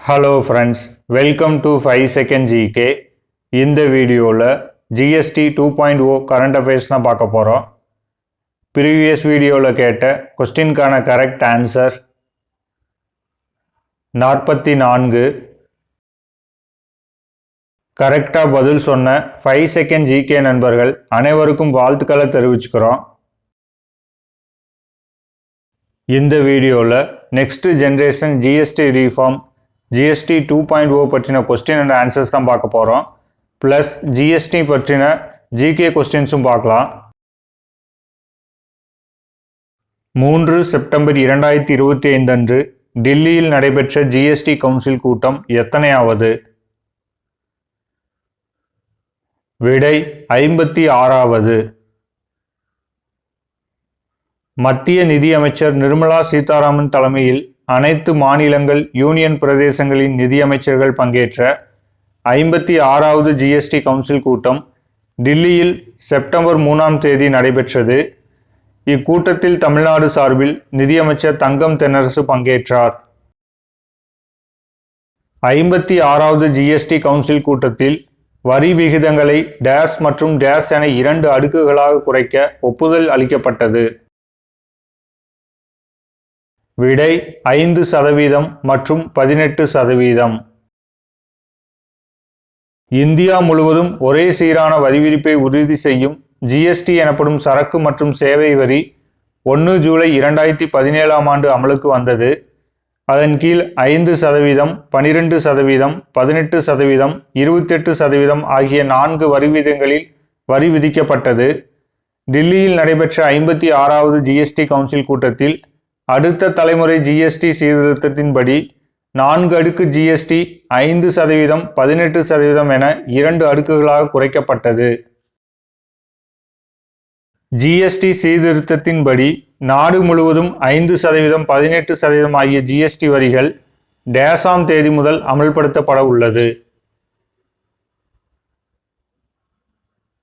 Hello friends, welcome to 5 second GK. இந்த வீடியோவில் GST 2.0 current affairs தான் பார்க்க போகிறோம். ப்ரீவியஸ் வீடியோவில் கேட்ட கொஸ்டின்கான கரெக்ட் ஆன்சர் 44. கரெக்டாக பதில் சொன்ன 5 செகண்ட் GK நண்பர்கள் அனைவருக்கும் வாழ்த்துக்களை தெரிவிச்சுக்கிறோம். இந்த வீடியோவில் next generation GST reform GST 2.0 பற்றின கொஸ்டின் அண்ட் ஆன்சர்ஸ் தான் பார்க்க போகிறோம். ப்ளஸ் GST பற்றின GK கொஸ்டின்ஸும் பார்க்கலாம். 3 செப்டம்பர் 2025 அன்று டில்லியில் நடைபெற்ற GST கவுன்சில் கூட்டம் எத்தனையாவது? விடை 56வது. மத்திய நிதியமைச்சர் நிர்மலா சீதாராமன் தலைமையில் அனைத்து மாநிலங்கள் யூனியன் பிரதேசங்களின் நிதியமைச்சர்கள் பங்கேற்ற 56வது GST கவுன்சில் கூட்டம் டில்லியில் செப்டம்பர் 3ஆம் தேதி நடைபெற்றது. இக்கூட்டத்தில் தமிழ்நாடு சார்பில் நிதியமைச்சர் தங்கம் தென்னரசு பங்கேற்றார். 56வது GST கவுன்சில் கூட்டத்தில் வரி விகிதங்களை டேஷ் மற்றும் டேஷ் என 2 அடுக்குகளாக குறைக்க ஒப்புதல் அளிக்கப்பட்டது. விடை 5% மற்றும் 18%. இந்தியா முழுவதும் ஒரே சீரான வரி விதிப்பை உறுதி செய்யும் GST எனப்படும் சரக்கு மற்றும் சேவை வரி 1 ஜூலை 2017ஆம் ஆண்டு அமலுக்கு வந்தது. அதன் கீழ் 5%, 12%, 18%, 28% ஆகிய 4 வரி விகிதங்களில் வரி விதிக்கப்பட்டது. டில்லியில் நடைபெற்ற 56வது GST கவுன்சில் கூட்டத்தில் அடுத்த தலைமுறை GST சீர்திருத்தத்தின்படி 4 அடுக்கு GST 5%, 18% என 2 அடுக்குகளாக குறைக்கப்பட்டது. GST சீர்திருத்தத்தின்படி நாடு முழுவதும் 5%, 18% ஆகிய GST வரிகள் டேஷாம் தேதி முதல் அமல்படுத்தப்பட உள்ளது.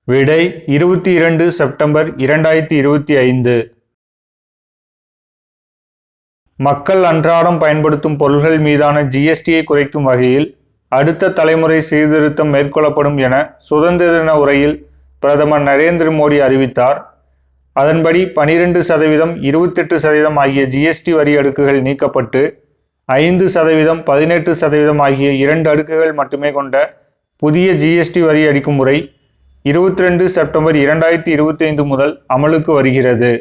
விடை 22 செப்டம்பர் 2025. மக்கள் அன்றாடம் பயன்படுத்தும் பொருட்கள் மீதான GSTயை குறைக்கும் வகையில் அடுத்த தலைமுறை சீர்திருத்தம் மேற்கொள்ளப்படும் என சுதந்திர தின உரையில் பிரதமர் நரேந்திர மோடி அறிவித்தார். அதன்படி 12%, 28% ஆகிய GST வரி அடுக்குகள் நீக்கப்பட்டு 5%, 18% ஆகிய 2 அடுக்குகள் மட்டுமே கொண்ட புதிய GST வரி அளிக்கும் முறை 22 செப்டம்பர் 2025 முதல் அமலுக்கு வருகிறது.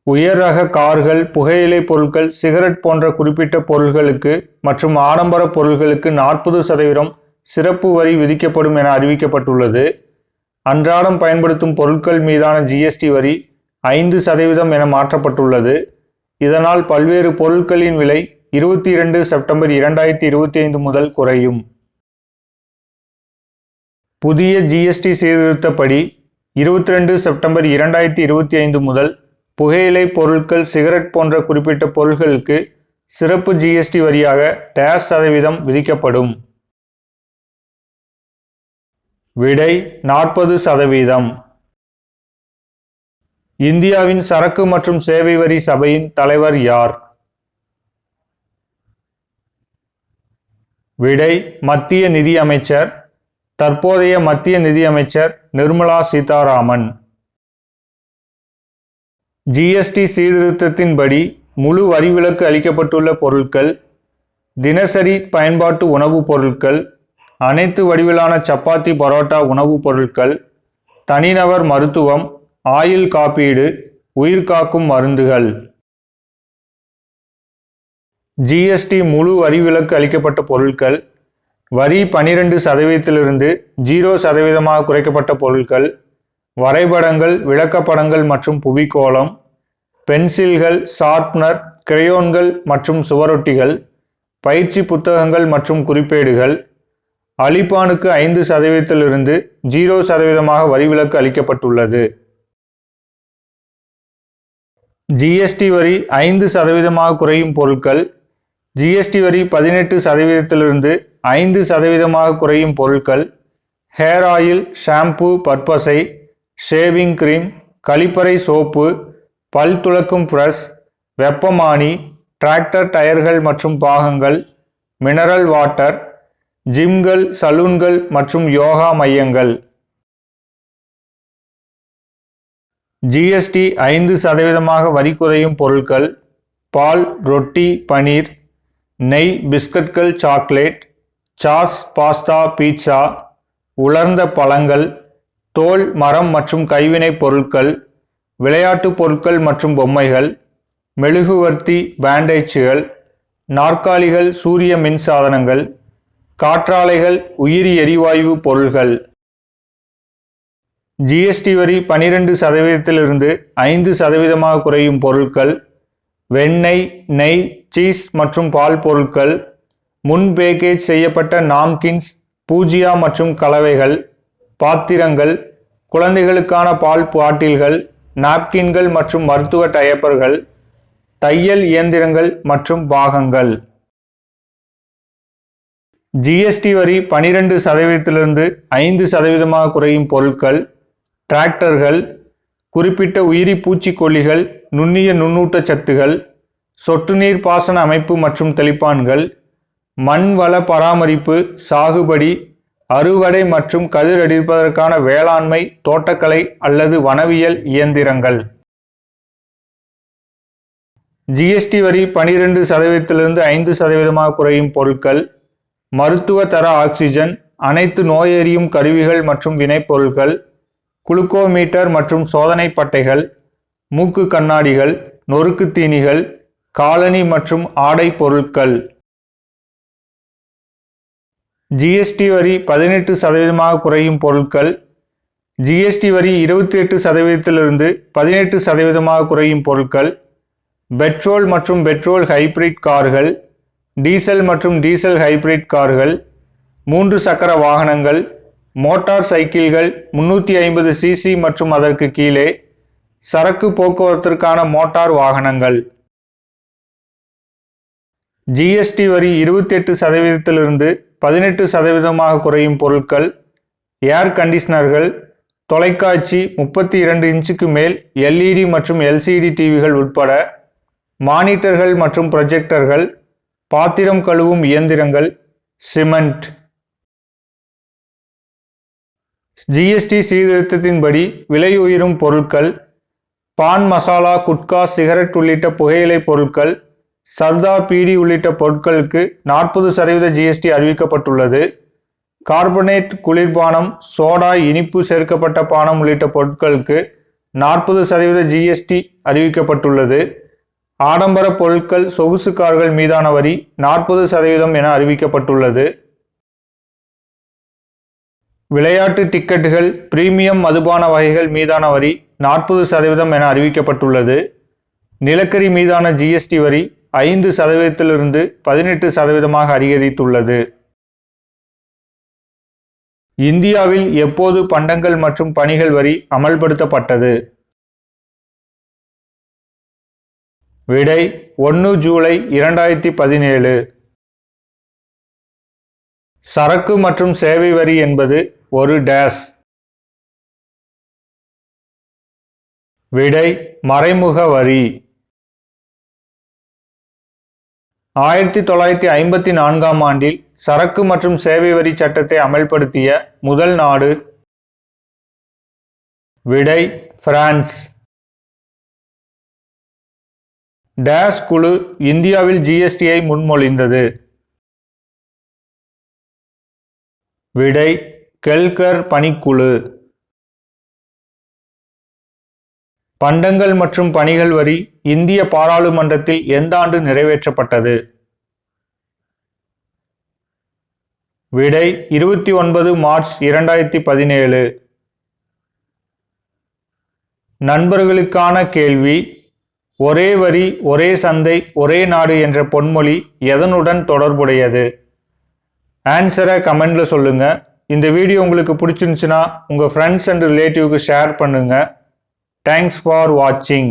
உயர் ரக கார்கள், புகையிலை பொருட்கள், சிகரெட் போன்ற குறிப்பிட்ட பொருட்களுக்கு மற்றும் ஆடம்பர பொருட்களுக்கு 40% சிறப்பு வரி விதிக்கப்படும் என அறிவிக்கப்பட்டுள்ளது. அன்றாடம் பயன்படுத்தும் பொருட்கள் மீதான GST வரி 5% என மாற்றப்பட்டுள்ளது. இதனால் பல்வேறு பொருட்களின் விலை 22 செப்டம்பர் 2025 முதல் குறையும். புதிய GST சீர்திருத்தப்படி 22 செப்டம்பர் 2025 முதல் புகையிலை பொருட்கள், சிகரெட் போன்ற குறிப்பிட்ட பொருட்களுக்கு சிறப்பு GST வரியாக -% விதிக்கப்படும். விடை 40%. இந்தியாவின் சரக்கு மற்றும் சேவை வரி சபையின் தலைவர் யார்? விடை மத்திய நிதி அமைச்சர். தற்போதைய மத்திய நிதி அமைச்சர் நிர்மலா சீதாராமன். GST சீர்திருத்தத்தின்படி முழு வரி விலக்கு அளிக்கப்பட்டுள்ள பொருட்கள் தினசரி பயன்பாட்டு உணவுப் பொருட்கள், அனைத்து வடிவிலான சப்பாத்தி பரோட்டா உணவுப் பொருட்கள், தனிநபர் மருத்துவம், ஆயுள் காப்பீடு, உயிர்காக்கும் மருந்துகள். GST முழு வரி விலக்கு அளிக்கப்பட்ட பொருட்கள், வரி 12%, 0% குறைக்கப்பட்ட பொருட்கள், வரைபடங்கள், விளக்கப்படங்கள் மற்றும் புவிக்கோளம், பென்சில்கள், ஷார்ப்னர், கிரையோன்கள் மற்றும் சுவரொட்டிகள், பயிற்சி புத்தகங்கள் மற்றும் குறிப்பேடுகள். அழிப்பானுக்கு 5%, 0% வரி விலக்கு அளிக்கப்பட்டுள்ளது. GST வரி 5% குறையும் பொருட்கள், GST வரி 18%, 5% குறையும் பொருட்கள், ஹேர் ஆயில், ஷாம்பு, பற்பசை, ஷேவிங் கிரீம், கழிப்பறை சோப்பு, பல் துலக்கும் பிரஷ், வெப்பமானி, டிராக்டர் டயர்கள் மற்றும் பாகங்கள், மினரல் வாட்டர், ஜிம்கள், சலூன்கள் மற்றும் யோகா மையங்கள். ஜிஎஸ்டி 5% வரி குறையும் பொருட்கள்: பால், ரொட்டி, பனீர், நெய், பிஸ்கட்கள், சாக்லேட், சாஸ், பாஸ்தா, பீட்சா, உலர்ந்த பழங்கள், தோல், மரம் மற்றும் கைவினைப் பொருட்கள், விளையாட்டுப் பொருட்கள் மற்றும் பொம்மைகள், மெழுகுவர்த்தி, பேண்டேஜ்கள், நாற்காலிகள், சூரிய மின் சாதனங்கள், காற்றாலைகள், உயிரி எரிவாயு பொருட்கள். ஜிஎஸ்டி வரி 12%இலிருந்து 5% குறையும் பொருட்கள்: வெண்ணெய், நெய், சீஸ் மற்றும் பால் பொருட்கள், முன் பேக்கேஜ் செய்யப்பட்ட நாப்கின்ஸ், பூஜியா மற்றும் கலவைகள், பாத்திரங்கள், குழந்தைகளுக்கான பால் பாட்டில்கள், நாப்கின்கள் மற்றும் மருத்துவ டயப்பர்கள், தையல் இயந்திரங்கள் மற்றும் பாகங்கள். ஜிஎஸ்டி வரி 12%இலிருந்து 5% குறையும் பொருட்கள்: டிராக்டர்கள், குறிப்பிட்ட உயிரி பூச்சிக்கொல்லிகள், நுண்ணிய நுண்ணூட்டச்சத்துகள், சொட்டு நீர் பாசன அமைப்பு மற்றும் தெளிப்பான்கள், மண் வள பராமரிப்பு, சாகுபடி, அறுவடை மற்றும் கதிரடிப்பதற்கான வேளாண்மை, தோட்டக்கலை அல்லது வனவியல் இயந்திரங்கள். ஜிஎஸ்டி வரி 12%இலிருந்து 5% குறையும் பொருட்கள்: மருத்துவ தர ஆக்சிஜன், அனைத்து நோயறியும் கருவிகள் மற்றும் வினைப்பொருட்கள், குளுக்கோமீட்டர் மற்றும் சோதனை பட்டைகள், மூக்கு கண்ணாடிகள், நொறுக்கு தீனிகள், காலணி மற்றும் ஆடை பொருட்கள். ஜிஎஸ்டி வரி 18% குறையும் பொருட்கள்: ஜிஎஸ்டி வரி 28%இலிருந்து 18% குறையும் பொருட்கள்: பெட்ரோல் மற்றும் பெட்ரோல் ஹைபிரிட் கார்கள், டீசல் மற்றும் டீசல் ஹைபிரிட் கார்கள், 3 சக்கர வாகனங்கள், மோட்டார் சைக்கிள்கள் 350 சிசி மற்றும் அதற்கு கீழே, சரக்கு போக்குவரத்திற்கான மோட்டார் வாகனங்கள். ஜிஎஸ்டி வரி 28%இலிருந்து 18% குறையும் பொருட்கள்: ஏர் கண்டிஷனர்கள், தொலைக்காட்சி, 32 இன்ச்சுக்கு மேல் எல்இடி மற்றும் எல்சிடி டிவிகள் உட்பட, மானிட்டர்கள் மற்றும் ப்ரொஜெக்டர்கள், பாத்திரம் கழுவும் இயந்திரங்கள், சிமெண்ட். ஜிஎஸ்டி சீர்திருத்தத்தின்படி விலை உயரும் பொருட்கள்: பான் மசாலா, குட்கா, சிகரெட் உள்ளிட்ட புகையிலை பொருட்கள், சர்தார் பீடி உள்ளிட்ட பொருட்களுக்கு 40% ஜிஎஸ்டி அறிவிக்கப்பட்டுள்ளது. கார்பனேட் குளிர்பானம், சோடா, இனிப்பு சேர்க்கப்பட்ட பானம் உள்ளிட்ட பொருட்களுக்கு 40% ஜிஎஸ்டி அறிவிக்கப்பட்டுள்ளது. ஆடம்பர பொருட்கள், சொகுசு கார்கள் மீதான வரி 40% என அறிவிக்கப்பட்டுள்ளது. விளையாட்டு டிக்கெட்டுகள், பிரீமியம் மதுபான வகைகள் மீதான வரி 40% என அறிவிக்கப்பட்டுள்ளது. நிலக்கரி மீதான ஜிஎஸ்டி வரி 5%இலிருந்து 18% அதிகரித்துள்ளது. இந்தியாவில் எப்போது பண்டங்கள் மற்றும் பணிகள் வரி அமல்படுத்தப்பட்டது? விடை: 1 ஜூலை 2017. சரக்கு மற்றும் சேவை வரி என்பது ஒரு டேஷ். விடை: மறைமுக வரி. 1954ஆம் ஆண்டில் சரக்கு மற்றும் சேவை வரி சட்டத்தை அமல்படுத்திய முதல் நாடு? விடை: பிரான்ஸ். டேஷ் குழு இந்தியாவில் ஜிஎஸ்டியை முன்மொழிந்தது? விடை: கெல்கர் பணிக்குழு. பண்டங்கள் மற்றும் பணிகள் வரி இந்திய பாராளுமன்றத்தில் எந்த ஆண்டு நிறைவேற்றப்பட்டது? விடை: 29 மார்ச் 2017. நண்பர்களுக்கான கேள்வி: ஒரே வரி, ஒரே சந்தை, ஒரே நாடு என்ற பொன்மொழி எதனுடன் தொடர்புடையது? ஆன்சரை கமெண்ட்ல சொல்லுங்க. இந்த வீடியோ உங்களுக்கு பிடிச்சிருந்துச்சுன்னா உங்க ஃப்ரெண்ட்ஸ் அண்ட் ரிலேட்டிவ்க்கு ஷேர் பண்ணுங்க. Thanks for watching.